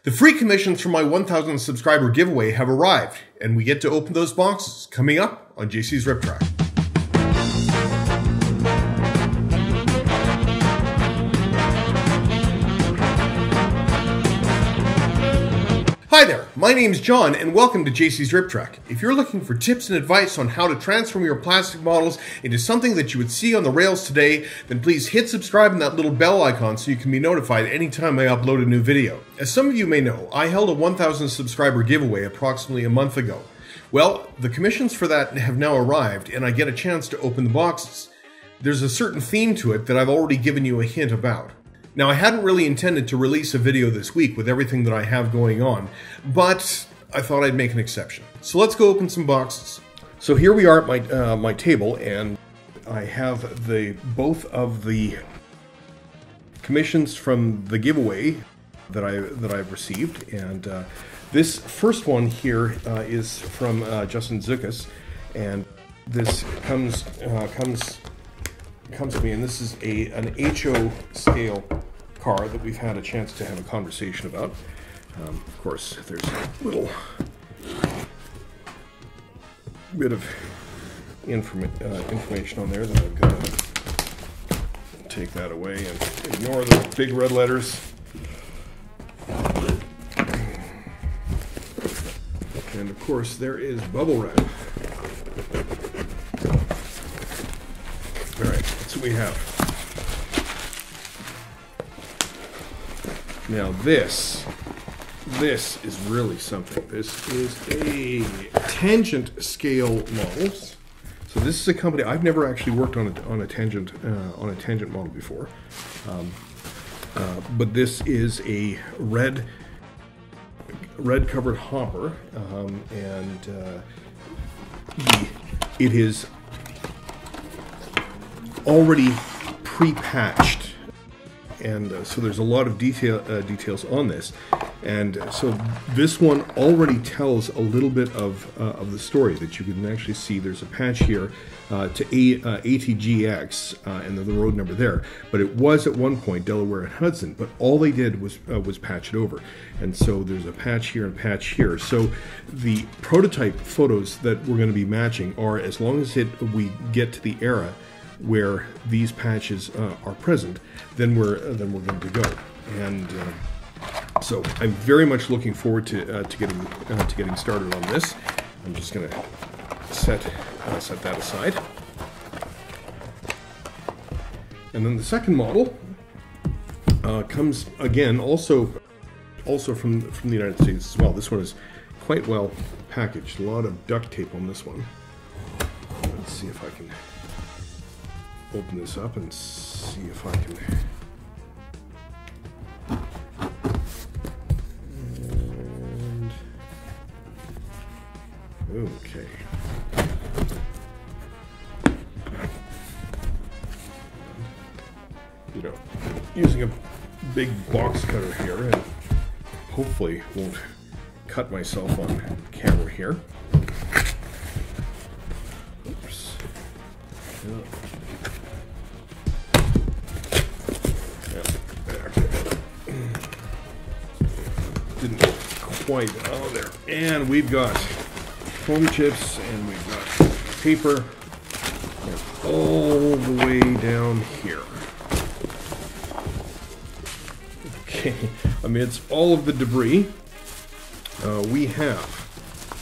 The free commissions from my 1,000 subscriber giveaway have arrived, and we get to open those boxes coming up on JC's Rip Track. Hi there, my name's John and welcome to JC's Rip Track. If you're looking for tips and advice on how to transform your plastic models into something that you would see on the rails today, then please hit subscribe and that little bell icon so you can be notified anytime I upload a new video. As some of you may know, I held a 1,000 subscriber giveaway approximately a month ago. Well, the commissions for that have now arrived and I get a chance to open the boxes. There's a certain theme to it that I've already given you a hint about. Now, I hadn't really intended to release a video this week with everything that I have going on, but I thought I'd make an exception. So let's go open some boxes. So here we are at my table, and I have both of the commissions from the giveaway that I've received, and this first one here is from Justin Zukas, and this comes to me, and this is an HO scale car that we've had a chance to have a conversation about. Of course, there's a little bit of information on there that I've got to take that away and ignore the big red letters. And of course, there is bubble wrap. All right, that's what we have. Now this is really something. This is a tangent scale models. So this is a company I've never actually worked on a tangent model before, but this is a red covered hopper, and it is already pre-patched, and so there's a lot of details on this, and so this one already tells a little bit of the story that you can actually see. There's a patch here to ATGX and the road number there, but it was at one point Delaware and Hudson, but all they did was patch it over, and so there's a patch here and patch here. So the prototype photos that we're going to be matching are, as long as we get to the era where these patches are present, then we're going to go. And so I'm very much looking forward to getting started on this. I'm just going to set that aside. And then the second model comes again also from the United States as well. This one is quite well packaged. A lot of duct tape on this one. Let's see if I can open this up and see if I can. And okay. You know, using a big box cutter here, and hopefully won't cut myself on camera here. Oops. Didn't quite. Oh, there. And we've got foam chips, and we've got paper, and all the way down here. Okay, amidst all of the debris, we have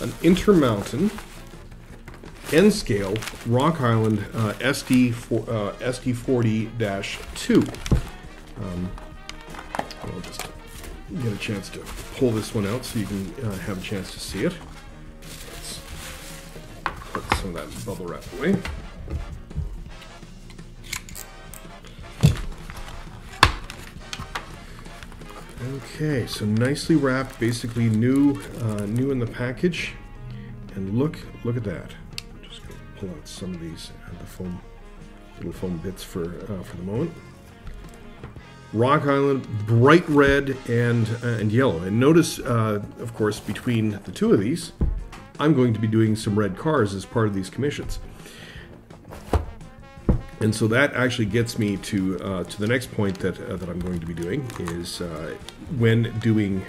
an Intermountain N-scale Rock Island SD40-2. I'll just get a chance to pull this one out so you can have a chance to see it. Let's put some of that bubble wrap away. Okay, so nicely wrapped, basically new in the package, and look at that. I'm just going to pull out some of these little foam bits for the moment. Rock Island, bright red and yellow. And notice, of course, between the two of these, I'm going to be doing some red cars as part of these commissions. And so that actually gets me to the next point that I'm going to be doing is when doing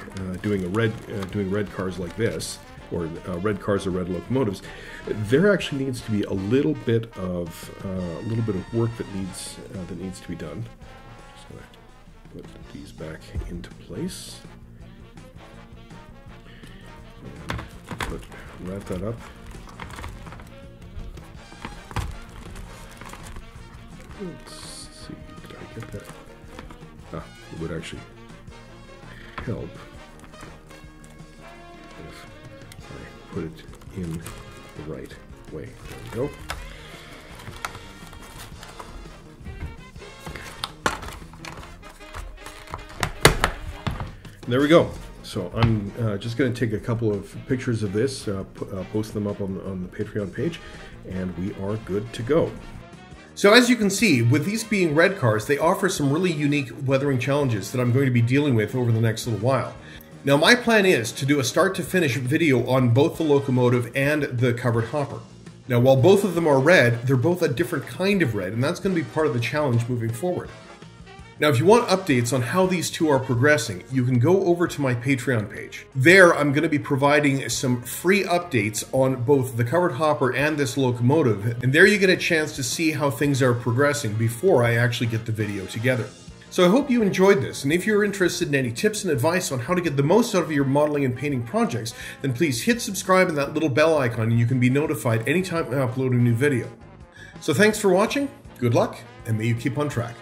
red cars like this, or red cars or red locomotives, there actually needs to be a little bit of work that needs to be done. Just gonna put these back into place and wrap that up. Let's see, did I get that? It would actually help if I put it in the right way. There we go. And there we go. So I'm just going to take a couple of pictures of this, post them up on the Patreon page, and we are good to go. So as you can see, with these being red cars, they offer some really unique weathering challenges that I'm going to be dealing with over the next little while. Now my plan is to do a start to finish video on both the locomotive and the covered hopper. Now while both of them are red, they're both a different kind of red, and that's going to be part of the challenge moving forward. Now if you want updates on how these two are progressing, you can go over to my Patreon page. There I'm going to be providing some free updates on both the covered hopper and this locomotive, and there you get a chance to see how things are progressing before I actually get the video together. So I hope you enjoyed this, and if you're interested in any tips and advice on how to get the most out of your modeling and painting projects, then please hit subscribe and that little bell icon and you can be notified anytime I upload a new video. So thanks for watching, good luck, and may you keep on track.